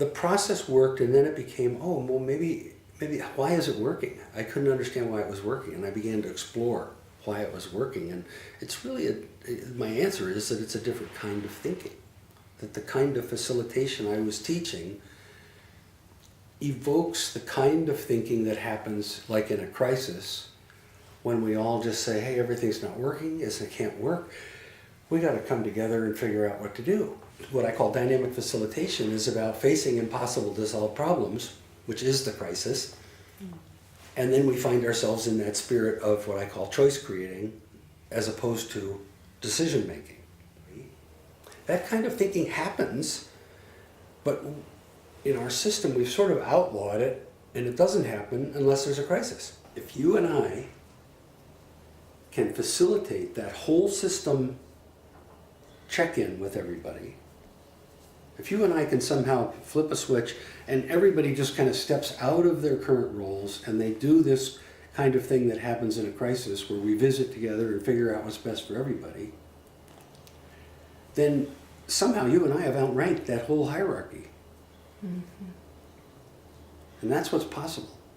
the process worked, and then it became, oh, well, maybe, why is it working? I couldn't understand why it was working, and I began to explore why it was working. And it's really, my answer is that it's a different kind of thinking. That the kind of facilitation I was teaching evokes the kind of thinking that happens like in a crisis, when we all just say, hey, everything's not working, it can't work. We got to come together and figure out what to do. What I call dynamic facilitation is about facing impossible to solve problems, which is the crisis, and then we find ourselves in that spirit of what I call choice creating, as opposed to decision making. That kind of thinking happens, but in our system we've sort of outlawed it, and it doesn't happen unless there's a crisis. If you and I can facilitate that whole system check-in with everybody, if you and I can somehow flip a switch and everybody just kind of steps out of their current roles and they do this kind of thing that happens in a crisis where we visit together and figure out what's best for everybody, then somehow you and I have outranked that whole hierarchy. Mm-hmm. And that's what's possible.